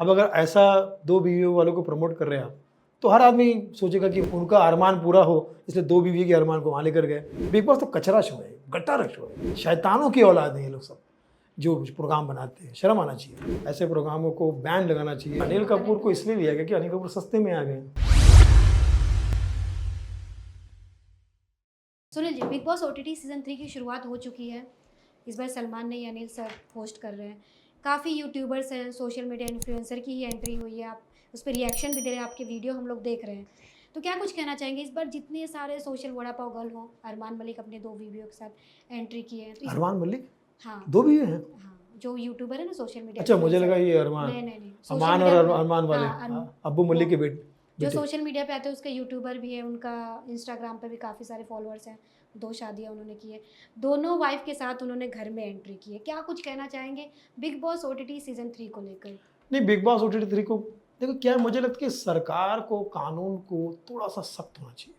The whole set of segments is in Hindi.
अब अगर ऐसा दो बीवियों वालों को प्रमोट कर रहे हैं आप, तो हर आदमी सोचेगा कि उनका अरमान पूरा हो, इसलिए दो बीवी के अरमान को वहाँ लेकर गए। बिग बॉस तो कचरा शो है, गट्टार शो है, शैतानों की औलाद है ये लोग सब जो प्रोग्राम बनाते हैं। शर्म आना चाहिए, ऐसे प्रोग्रामों को बैन लगाना चाहिए। अनिल कपूर को इसलिए लिया गया कि अनिल कपूर सस्ते में आ गए। Sunil ji, big boss OTT season 3 की शुरुआत हो चुकी है। इस बार सलमान नहीं, अनिल सर होस्ट कर रहे हैं। काफ़ी यूट्यूबर्स हैं, सोशल मीडिया इन्फ्लुएंसर की ही एंट्री हुई है। आप उस पर रिएक्शन भी दे रहे हैं, आपके वीडियो हम लोग देख रहे हैं। तो क्या कुछ कहना चाहेंगे इस बार जितने सारे सोशल वड़ा पाव गर्ल हों, अरमान मलिक अपने 2 वीडियो के साथ एंट्री की है। तो अरमान मलिक हाँ, 2 बीवी हैं? हाँ, जो यूट्यूबर है ना सोशल मीडिया। अच्छा, मुझे लगा ये अरमान। नहीं, अमान और अरमान वाले। अब्बू मलिक के बेटे जो सोशल मीडिया पे आते हैं उसके यूट्यूबर भी है, उनका इंस्टाग्राम पे भी काफ़ी सारे फॉलोअर्स हैं। 2 शादियां उन्होंने की है, दोनों वाइफ के साथ उन्होंने घर में एंट्री की है। क्या कुछ कहना चाहेंगे बिग बॉस OTT सीज़न 3 को लेकर? नहीं, बिग बॉस OTT 3 को देखो क्या है, मुझे लगता है कि सरकार को, कानून को थोड़ा सा सख्त होना चाहिए।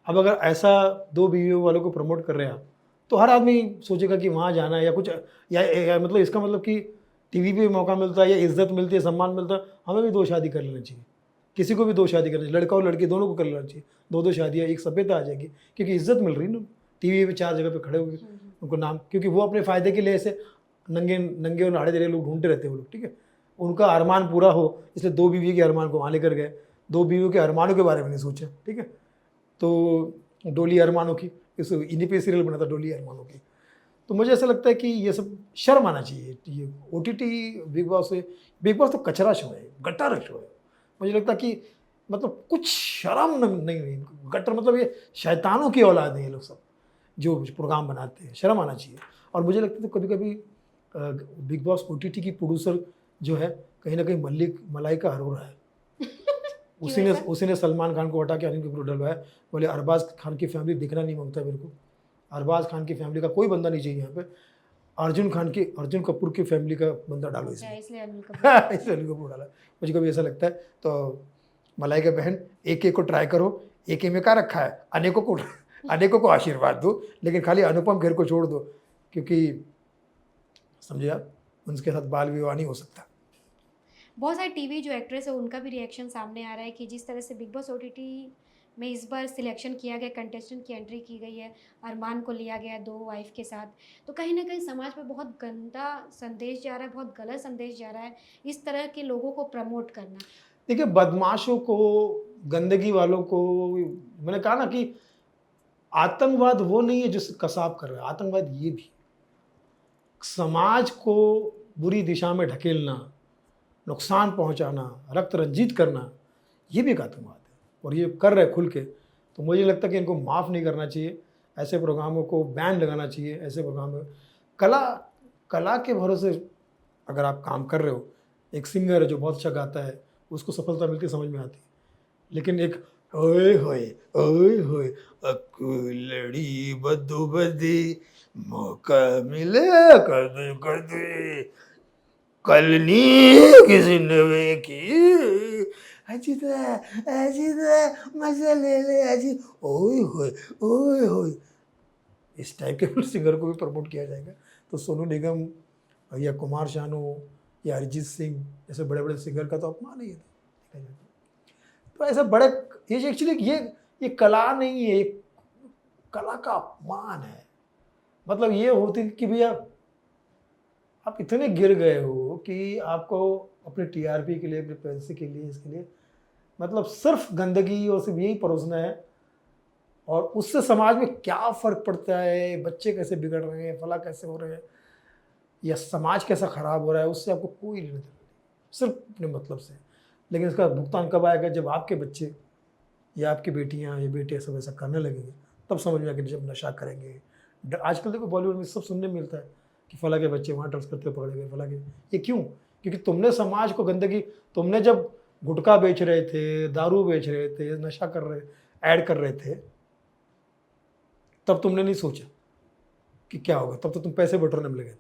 अब अगर ऐसा दो बीवियों वालों को प्रमोट कर रहे हैं आप, तो हर आदमी सोचेगा कि वहाँ जाना है या कुछ या मतलब इसका मतलब कि टीवी पे मौका मिलता है या इज्जत मिलती है, सम्मान मिलता है, हमें भी 2 शादी कर लेना चाहिए। किसी को भी 2 शादी करनी चाहिए, लड़का और लड़की दोनों को कर लेना चाहिए। 2-2 शादियाँ, एक सभ्यता आ जाएगी, क्योंकि इज्जत मिल रही है ना। टीवी पे 4 जगह पे खड़े हुए उनको नाम, क्योंकि वो अपने फ़ायदे के लिए ऐसे नंगे और नाड़े तेरे लोग ढूंढते रहते हैं वो लोग, ठीक है। उनका अरमान पूरा हो, इसलिए 2 बीवी के अरमान को वहाँ लेकर गए। 2 बीवियों के अरमानों के बारे में नहीं सोचा, ठीक है। तो डोली अरमानों की, इस इन्हीं पे सीरियल बना था डोली अरमानों की। तो मुझे ऐसा लगता है कि ये सब शर्म आना चाहिए। ये OTT बिग बॉस तो कचरा शो है, गट्टार शो है। मुझे लगता है कि मतलब कुछ शर्म नहीं, गट्टर मतलब ये शैतानों की औलाद है ये लोग सब जो प्रोग्राम बनाते हैं। शर्म आना चाहिए। और मुझे लगता है कभी कभी बिग बॉस OTT की प्रोड्यूसर जो है, कहीं ना कहीं मलाइका अरोरा है। उसी ने सलमान खान को हटा के अनिल कपूर डलवाया। बोले अरबाज खान की फैमिली दिखना नहीं मांगता मेरे को, अरबाज खान की फैमिली का कोई बंदा नहीं चाहिए यहाँ पे, अर्जुन कपूर की फैमिली का बंदा डालो इसलिए अनिल कपूर डाला। मुझे कभी ऐसा लगता है। तो मलाइका बहन, एक को ट्राई करो, एक में क्या रखा है, अनेकों को आशीर्वाद दो, लेकिन खाली अनुपम खेर को छोड़ दो, क्योंकि समझे आप, उनके साथ बाल विवाह नहीं हो सकता। बहुत सारे टीवी जो एक्ट्रेस है उनका भी रिएक्शन सामने आ रहा है कि जिस तरह से बिग बॉस OTT में इस बार सिलेक्शन किया गया, कंटेस्टेंट की एंट्री की गई है, अरमान को लिया गया 2 वाइफ के साथ, तो कहीं ना कहीं समाज में बहुत गंदा संदेश जा रहा है, बहुत गलत संदेश जा रहा है इस तरह के लोगों को प्रमोट करना। देखिए, बदमाशों को, गंदगी वालों को, मैंने कहा ना कि आतंकवाद वो नहीं है जो कसाब कर रहा है, आतंकवाद ये भी समाज को बुरी दिशा में ढकेलना, नुकसान पहुंचाना, रक्त रंजित करना, ये भी एक आतंकवाद है। और ये कर रहे खुल के। तो मुझे लगता है कि इनको माफ़ नहीं करना चाहिए, ऐसे प्रोग्रामों को बैन लगाना चाहिए। ऐसे प्रोग्राम में कला के भरोसे अगर आप काम कर रहे हो, एक सिंगर है जो बहुत अच्छा गाता है, उसको सफलता मिलती समझ में आती, लेकिन एक ओए होए लड़ी बदोबदी, मौका मिले कर दे कलनी किसी नवे की, अजीत मजा ले अजीत, ओए होए, इस टाइप के सिंगर को भी प्रमोट किया जाएगा। तो सोनू निगम या कुमार शानू या अरिजीत सिंह जैसे बड़े बड़े सिंगर का तो अपमान है ये, देखा जाए तो ऐसा बड़े, ये एक्चुअली ये कला नहीं है, कला का अपमान है। मतलब ये होती कि भैया आप इतने गिर गए हो कि आपको अपने TRP के लिए, अपने पैसे के लिए, इसके लिए मतलब सिर्फ गंदगी और सिर्फ यही परोसना है। और उससे समाज में क्या फ़र्क पड़ता है, बच्चे कैसे बिगड़ रहे हैं, फला कैसे हो रहे हैं, या समाज कैसा ख़राब हो रहा है, उससे आपको कोई लेना देना नहीं, सिर्फ अपने मतलब से। लेकिन इसका भुगतान कब आएगा? जब आपके बच्चे या आपकी बेटियाँ या बेटे सब ऐसा करने लगेंगे, तब समझ में आएगा। जब नशा करेंगे, आजकल देखो बॉलीवुड में सब सुनने में मिलता है कि फला के बच्चे वहाँ ड्रग्स करते पकड़े गए, फला के। ये क्यों? क्योंकि तुमने समाज को गंदगी, तुमने जब गुटखा बेच रहे थे, दारू बेच रहे थे, नशा कर रहे, ऐड कर रहे थे, तब तुमने नहीं सोचा कि क्या होगा, तब तो तुम पैसे बटोरने में लगे थे।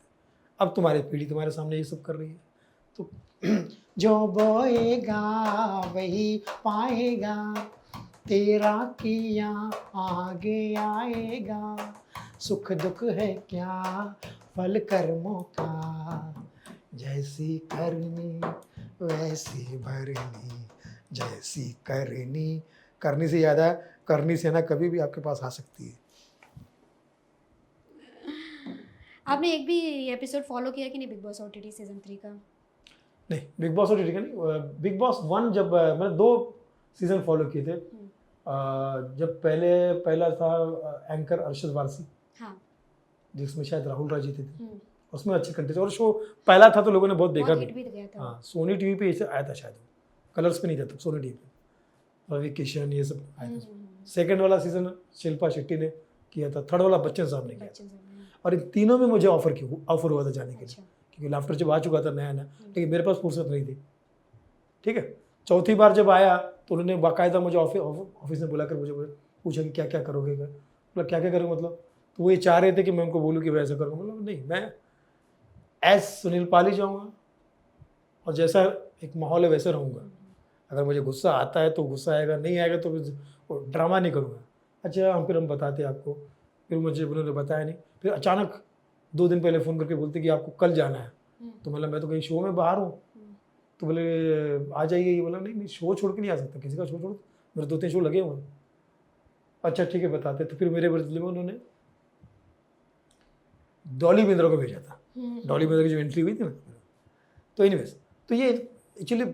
अब तुम्हारी पीढ़ी तुम्हारे सामने ये सब कर रही है। तो जो बोएगा वही पाएगा, तेरा किया आगे आएगा, सुख दुख है क्या फल कर्मों का, जैसी करनी वैसी भरनी जैसी करनी। करनी से याद आया, करनी से ना कभी भी आपके पास आ सकती है। आपने एक भी एपिसोड फॉलो किया कि नहीं बिग बॉस OTT सीजन 3 का? नहीं, बिग बॉस OTT का नहीं, बिग बॉस 1 जब मैंने 2 सीजन फॉलो किए थे। जब पहला था एंकर अरशद वारसी, हाँ। जिसमें शायद राहुल राय जीते थे, हम्म, उसमें अच्छे कंटेंट और शो पहला था तो लोगों ने बहुत देखा बहुत भी। हिट भी गया था। हाँ, सोनी टीवी पे इसे आया था शायद, कलर्स पे नहीं था तब, सोनी टीवी पे रवि किशन ये सब आया था। सेकंड वाला सीजन शिल्पा शेट्टी ने किया था, थर्ड वाला बच्चन साहब ने किया। बच्चन साहब ने। और इन तीनों में मुझे ऑफर हुआ था जाने के लिए, अच्छा। क्योंकि लाफ्टर जब आ चुका था नया नया, लेकिन मेरे पास फुर्सत नहीं थी। ठीक है, चौथी बार जब आया तो उन्होंने बाकायदा मुझे ऑफिस में बुलाकर मुझे पूछा कि क्या क्या करोगे, मतलब क्या क्या करोगे, मतलब तो वो ये चाह रहे थे कि मैं उनको बोलूँ कि वैसा करूँगा। मतलब नहीं, मैं एज सुनील पाल ही जाऊँगा और जैसा एक माहौल है वैसे रहूँगा। अगर मुझे गुस्सा आता है तो गुस्सा आएगा, नहीं आएगा तो फिर ड्रामा नहीं करूँगा। अच्छा, हम बताते आपको, फिर मुझे उन्होंने बताया नहीं, फिर अचानक 2 दिन पहले फ़ोन करके बोलते कि आपको कल जाना है। तो मतलब मैं तो कहीं शो में बाहर हूँ, तो बोले आ जाइए। ये बोला नहीं, शो छोड़ के नहीं आ सकता, किसी का शो छोड़, मेरे 2-3 शो लगे हुए। अच्छा ठीक है बताते। तो फिर मेरे बदले में उन्होंने डॉली बिंद्रा को भेजा था। डॉली बिंद्रा की जो एंट्री हुई थी ना, तो एनीवेज, तो ये एक्चुअली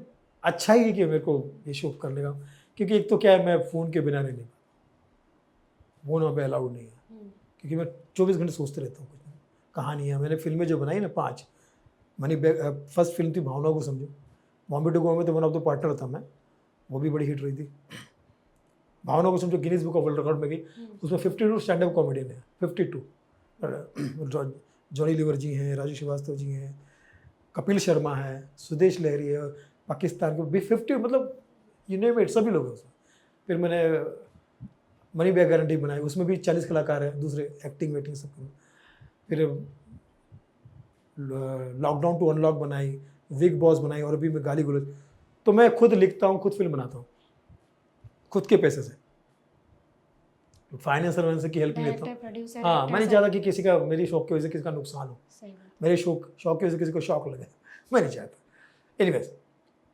अच्छा ही है कि मेरे को ये शो करने का, क्योंकि एक तो क्या है, मैं फ़ोन के बिना नहीं पाता, फ़ोन वहाँ पे अलाउड नहीं है, क्योंकि मैं 24 घंटे सोचते रहता हूँ कुछ ना। कहानियाँ मैंने फिल्में जो बनाई ना 5, मनी बैग, फर्स्ट फिल्म थी भावना को समझो, बॉम्बे टू गोवा में तो वन ऑफ द पार्टनर था मैं, वो भी बड़ी हिट रही थी। भावना को समझो Guinness book of world record में गई, उसमें 52 स्टैंड अप कॉमेडियन है, 52। जॉनी लीवर जी हैं, राजू श्रीवास्तव जी हैं, कपिल शर्मा है, सुदेश लहरी है, पाकिस्तान के भी 50, मतलब यू नेम इट, सभी लोग हैं उसमें। फिर मैंने मनी बैग गारंटी बनाई, उसमें भी 40 कलाकार हैं, दूसरे एक्टिंग वेटिंग सब। फिर लॉकडाउन टू अनलॉक बनाई, बिग बॉस बनाई, और अभी मैं गाली गुलज। तो मैं खुद लिखता हूँ, खुद फिल्म बनाता हूँ, खुद के पैसे से, फाइनेंसर की हेल्प लेता हूँ। हाँ, मैं नहीं चाहता कि किसी का, मेरी शौक की वजह से किसी का नुकसान हो, मेरे शौक की वजह से किसी को शौक लगे, मैं नहीं चाहता। एनीवेज,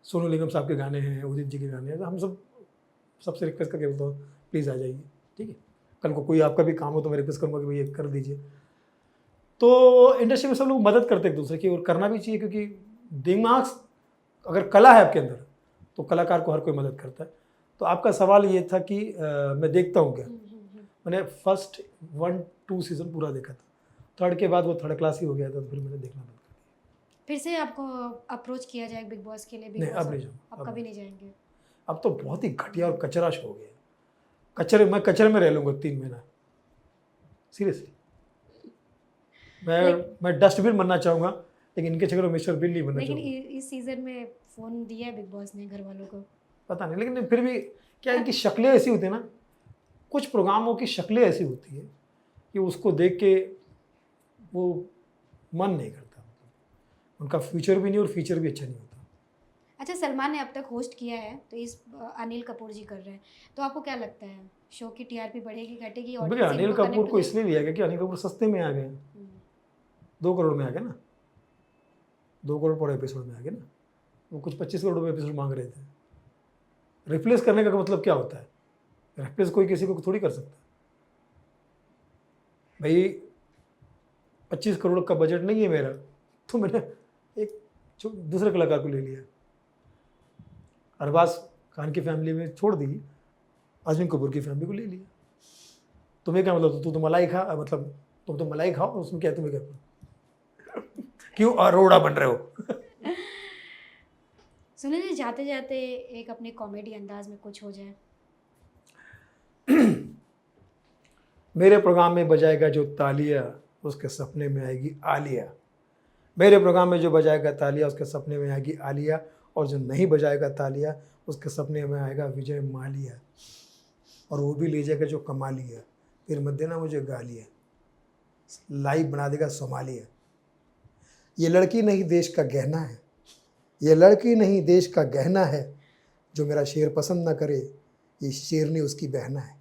सोनू निगम साहब के गाने हैं, उदित जी के गाने हैं, हम सबसे रिक्वेस्ट करके बोलता हूँ प्लीज़ आ जाइए। ठीक है, कल को कोई आपका भी काम हो तो मैं रिक्वेस्ट करूँगा कि भैया कर दीजिए। तो इंडस्ट्री में सब लोग मदद करते हैं एक दूसरे की, और करना भी चाहिए, क्योंकि दिमाग, अगर कला है आपके अंदर तो कलाकार को हर कोई मदद करता है। तो आपका सवाल ये था कि मैं देखता हूँ क्या। मैंने फर्स्ट 1-2 सीज़न पूरा देखा था, थर्ड के बाद वो थर्ड क्लास ही हो गया था, तो फिर मैंने देखना बंद कर दिया। फिर से आपको अप्रोच किया जाए बिग बॉस के लिए? नहीं, अब नहीं जाऊँ, अब कभी नहीं जाएंगे? अब तो बहुत ही घटिया और कचरा शो हो गया। मैं कचरे में रह लूँगा 3 महीना, सीरियसली। मैं डस्टबिन बनना चाहूँगा, लेकिन इनके चक्कर में मिस्टर बिन नहीं बनना चाहूँगा। लेकिन इस सीज़न में फ़ोन दिया है बिग बॉस ने घर वालों को? पता नहीं, लेकिन फिर भी क्या इनकी शक्लें ऐसी होती है ना, कुछ प्रोग्रामों की शक्लें ऐसी होती है कि उसको देख के वो मन नहीं करता, उनका फ्यूचर भी नहीं और फीचर भी अच्छा नहीं होता। अच्छा, सलमान ने अब तक होस्ट किया है, तो इस अनिल कपूर जी कर रहे हैं, तो आपको क्या लगता है शो की टीआरपी बढ़ेगी, घटेगी? और भैया अनिल कपूर को इसलिए लिया गया कि अनिल कपूर सस्ते में आ गए, 2 करोड़ में आ गए ना, 2 करोड़ पर एपिसोड में आ गए ना। वो कुछ 25 करोड़ में एपिसोड मांग रहे थे। रिप्लेस करने का मतलब क्या होता है? रिप्लेस कोई किसी को थोड़ी कर सकता। भाई 25 करोड़ का बजट नहीं है मेरा, तो मैंने एक दूसरे कलाकार को ले लिया। अरबाज खान की फैमिली में छोड़ दी, अजमीन कपूर की फैमिली को ले लिया। तुम्हें क्या मतलब, तू तो मलाई खा, मतलब तुम तो मलाई खाओ, उसमें क्या तुम्हें क्या क्यों अरोड़ा बन रहे हो? सुनिए जी, जाते जाते एक अपने कॉमेडी अंदाज में कुछ हो जाए। मेरे प्रोग्राम में बजाएगा जो तालियां, उसके सपने में आएगी आलिया। मेरे प्रोग्राम में जो बजाएगा तालियां, उसके सपने में आएगी आलिया, और जो नहीं बजाएगा तालियां, उसके सपने में आएगा विजय मालिया, और वो भी ले जाएगा जो कमा लिया। फिर मत देना मुझे गालियाँ, लाइव बना देगा सोमालिया। ये लड़की नहीं देश का गहना है, ये लड़की नहीं देश का गहना है, जो मेरा शेर पसंद ना करे, ये शेरनी उसकी बहना है।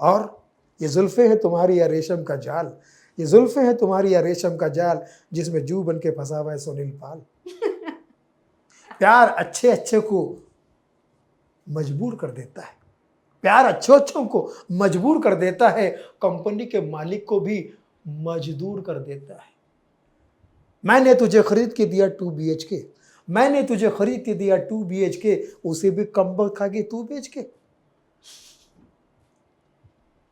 और ये जुल्फ़े हैं तुम्हारी या रेशम का जाल, ये जुल्फ़े हैं तुम्हारी या रेशम का जाल, जिसमें जू बन के फंसा हुआ है सुनील पाल। प्यार अच्छे अच्छे को मजबूर कर देता है, प्यार अच्छों अच्छों को मजबूर कर देता है, कंपनी के मालिक को भी मजदूर कर देता है। मैंने तुझे खरीद के दिया 2 BHK, मैंने तुझे खरीद के दिया 2 BHK, उसे भी कम खा के तू बेच के।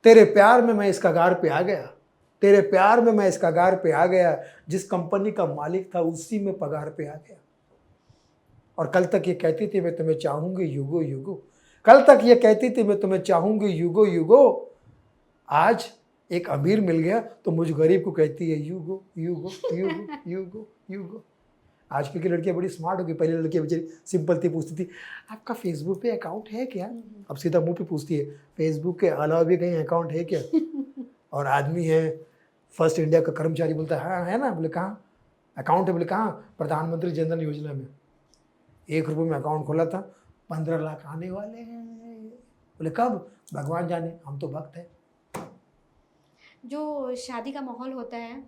तेरे प्यार में मैं इस कगार पे आ गया, तेरे प्यार में मैं इस कगार पे आ गया, जिस कंपनी का मालिक था उसी में पगार पे आ गया। और कल तक ये कहती थी मैं तुम्हें चाहूंगी युगो युगो, कल तक ये कहती थी मैं तुम्हें चाहूंगी युगो युगो, आज एक अमीर मिल गया तो मुझ गरीब को कहती है युगो युगो युगो युगो युगो। आजकल की लड़कियां बड़ी स्मार्ट हो गई, पहले लड़कियां बेचारी सिंपल थी, पूछती थी आपका फेसबुक पे अकाउंट है क्या, अब सीधा मुंह पे पूछती है फेसबुक के अलावा भी कहीं अकाउंट है क्या। और आदमी है फर्स्ट इंडिया का कर्मचारी, बोलता है हाँ है ना, बोले कहाँ अकाउंट है, बोले कहाँ, प्रधानमंत्री जनधन योजना में 1 रुपये में अकाउंट खोला था, 15 लाख आने वाले हैं। बोले कब, भगवान जाने, हम तो भक्त हैं। जो शादी का माहौल होता है,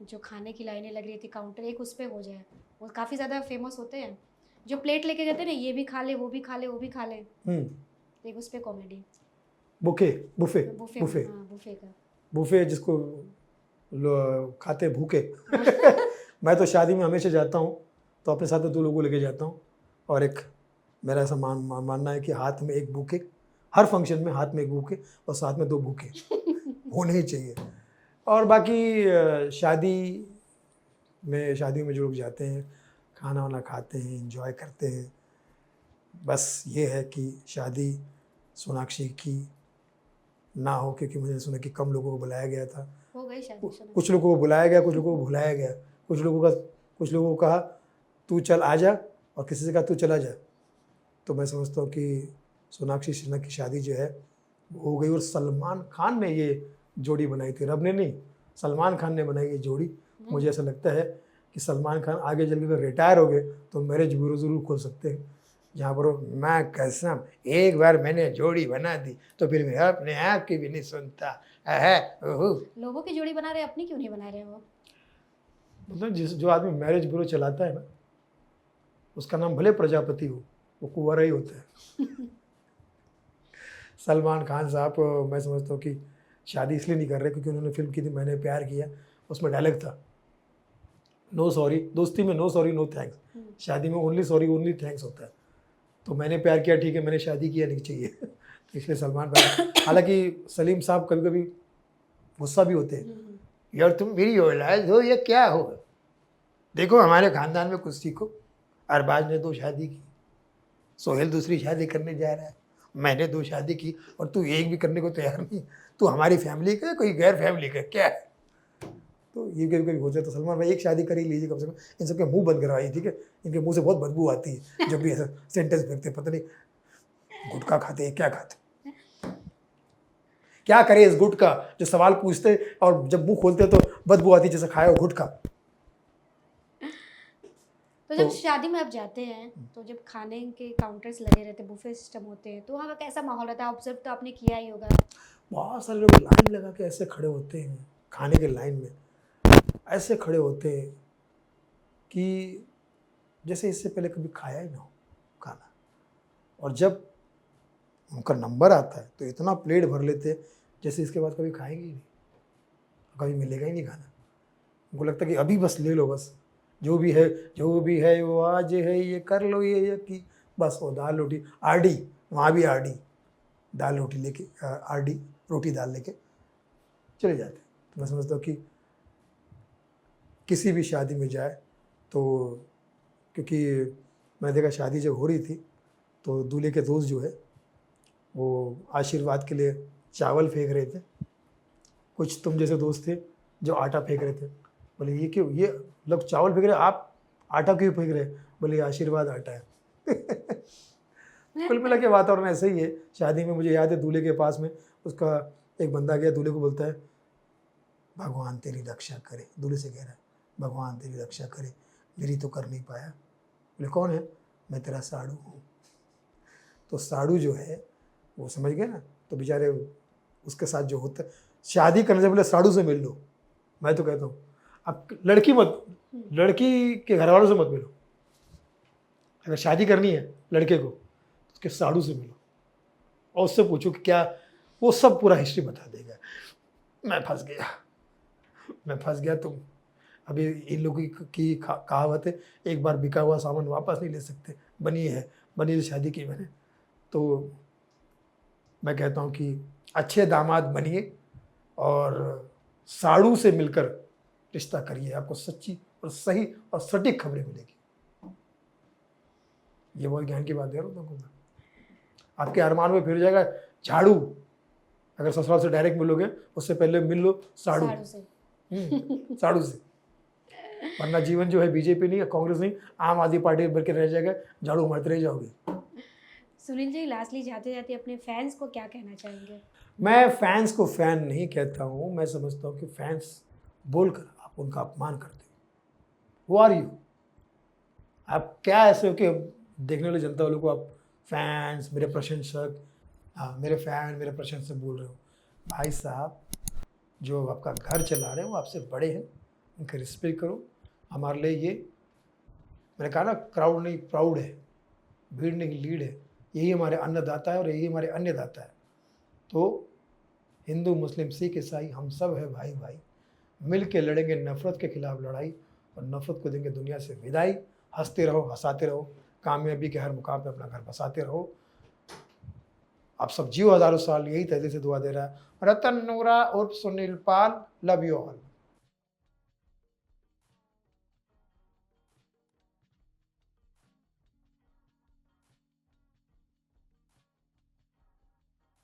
जो खाने की लाइनें लग रही थी काउंटर, एक उस पे हो जाए, वो काफ़ी ज़्यादा फेमस होते हैं। जो प्लेट लेके जाते हैं ना, ये भी खा ले, वो भी खा ले, वो भी खा ले, एक उस पे comedy. Buffet buffet buffet, buffet हाँ बुफे का, बुफे जिसको खाते भूखे। मैं तो शादी में हमेशा जाता हूँ तो अपने साथ 2 लोगों को लेके जाता हूँ, और एक मेरा ऐसा मानना है कि हाथ में एक बुके, हर फंक्शन में हाथ में एक बुके और साथ में 2 बुके होने ही चाहिए। और बाकी शादियों में जो लोग जाते हैं, खाना वाना खाते हैं, एंजॉय करते हैं, बस ये है कि शादी सोनाक्षी की ना हो, क्योंकि मुझे सुना कि कम लोगों को बुलाया गया था। हो गई शादी। कुछ लोगों को बुलाया गया, कुछ लोगों को भुलाया गया, कुछ लोगों को कहा तू चल आ जा, और किसी से कहा तू चला जा। तो मैं समझता हूँ कि सोनाक्षी सिन्हा की शादी जो है वो हो गई, और सलमान खान ने ये जोड़ी बनाई थी, रब ने नहीं, सलमान खान ने बनाई ये जोड़ी। मुझे ऐसा लगता है कि सलमान खान आगे चल के रिटायर हो गए तो मैरिज ब्यूरो ज़रूर खोल सकते हैं, जहाँ पर मैं कसम एक बार मैंने जोड़ी बना दी तो फिर मैं अपने आप की भी नहीं सुनता है। लोगों की जोड़ी बना रहे, अपनी क्यों नहीं बना रहे वो? मतलब जो आदमी मैरिज ब्यूरो चलाता है ना, उसका नाम भले प्रजापति हो, वो कुंवारा ही होता है। सलमान खान साहब मैं समझता हूँ कि शादी इसलिए नहीं कर रहे क्योंकि उन्होंने फिल्म की थी मैंने प्यार किया, उसमें डायलॉग था नो सॉरी, दोस्ती में नो सॉरी नो थैंक्स, शादी में ओनली सॉरी ओनली थैंक्स होता है। तो मैंने प्यार किया ठीक है, मैंने शादी किया नहीं चाहिए। तो इसलिए सलमान भाई, हालांकि सलीम साहब कभी कभी गुस्सा भी होते हैं, यार तुम मेरी औलाद हो या क्या हो, देखो हमारे खानदान में कुछ सीखो, अरबाज ने 2 शादी की, सोहेल दूसरी शादी करने जा रहा है, मैंने 2 शादी की और तू एक भी करने को तैयार नहीं, तू हमारी फैमिली का कोई गैर फैमिली का क्या है। तो ये कभी कभी हो जाए तो सलमान भाई एक शादी कर ही लीजिए कम से कम, इन सबके मुंह बंद करवाइए, ठीक है, इनके मुंह से बहुत बदबू आती है जब भी ऐसा सेंटेंस फेंकते, पता नहीं गुटखा खाते हैं क्या खाते, क्या करे इस गुटखा, जो सवाल पूछते और जब मुंह खोलते तो बदबू आती जैसे खाया हो गुटखा। तो जब शादी में आप जाते हैं तो जब खाने के काउंटर्स लगे रहते हैं, बुफे सिस्टम होते हैं, तो वहाँ का कैसा माहौल रहता है? ऑब्जर्व तो आपने किया ही होगा। बहुत सारे लोग लाइन लगा के ऐसे खड़े होते हैं, खाने के लाइन में ऐसे खड़े होते हैं कि जैसे इससे पहले कभी खाया ही ना हो खाना, और जब उनका नंबर आता है तो इतना प्लेट भर लेते हैं जैसे इसके बाद कभी खाएंगे ही नहीं, कभी मिलेगा ही नहीं खाना। उनको लगता है कि अभी बस ले लो, बस जो भी है वो आज है, ये कर लो ये कि बस वो दाल रोटी आरडी, वहाँ भी आरडी, दाल रोटी लेके आरडी रोटी दाल लेके चले जाते। तो मैं समझता हूँ कि किसी भी शादी में जाए तो, क्योंकि मैंने देखा शादी जब हो रही थी तो दूल्हे के दोस्त जो है वो आशीर्वाद के लिए चावल फेंक रहे थे, कुछ तुम जैसे दोस्त थे जो आटा फेंक रहे थे। बोले ये क्यों, ये लोग चावल फेंक रहे, आप आटा क्यों फेंक रहे? बोले ये आशीर्वाद आटा है। कुल मिला के वातावरण ऐसे ही है शादी में। मुझे याद है दूल्हे के पास में उसका एक बंदा गया, दूल्हे को बोलता है भगवान तेरी रक्षा करे, दूल्हे से कह रहा है भगवान तेरी रक्षा करे, मेरी तो कर नहीं पाया। बोले कौन है? मैं तेरा साड़ू हूँ। तो साड़ू जो है वो समझ गया ना, तो बेचारे उसके साथ जो होता है, शादी करने से पहले साड़ू से मिल लो। मैं तो कहता हूँ अब लड़की के घर वालों से मत मिलो, अगर शादी करनी है लड़के को तो उसके साड़ू से मिलो और उससे पूछो कि क्या, वो सब पूरा हिस्ट्री बता देगा। मैं फंस गया तुम। अभी इन लोगों की कहावत है, एक बार बिका हुआ सामान वापस नहीं ले सकते। बनी शादी की मैंने। तो मैं कहता हूँ कि अच्छे दामाद बनिए और साड़ू से मिलकर रिश्ता करिए, आपको सच्ची और सही और सटीक खबरें मिलेगी। ये बहुत ज्ञान की बात दे रहा हूँ तुमको मैं। आपके अरमान में फिर जाएगा झाड़ू। अगर ससुराल से डायरेक्ट मिलोगे उससे पहले मिल लो साड़ू से। साड़ू से। वरना जीवन जो है बीजेपी नहीं, कांग्रेस नहीं, आम आदमी पार्टी बन के रह जाएगा, झाड़ू मारते रह जाओगे। सुनील जी, लास्टली जाते जाते अपने फैंस को क्या कहना चाहेंगे? मैं फैंस को फैन नहीं कहता हूँ, मैं समझता हूँ कि फैंस बोलकर आप उनका अपमान करते हो। Who are you? आप क्या ऐसे हो कि देखने वाली जनता वालों को आप फैंस, मेरे प्रशंसक, मेरे फैन, मेरे प्रशंसक बोल रहे हो? भाई साहब, जो आपका घर चला रहे हैं वो आपसे बड़े हैं, उनका रिस्पेक्ट करो। हमारे लिए ये, मैंने कहा ना, क्राउड नहीं प्राउड है, भीड़ नहीं लीड है। यही हमारे अन्नदाता है और यही हमारे अन्यदाता है। तो हिंदू, मुस्लिम, सिख, ईसाई, हम सब है भाई भाई। मिल के लड़ेंगे नफ़रत के खिलाफ लड़ाई और नफ़रत को देंगे दुनिया से विदाई। हंसते रहो, हंसाते रहो, कामयाबी के हर मुकाम पे अपना घर बसाते रहो। आप सब जियो हज़ारों साल, यही तहदीर से दुआ दे रहा है रतन नूरा उर्फ Sunil Pal. Love you all.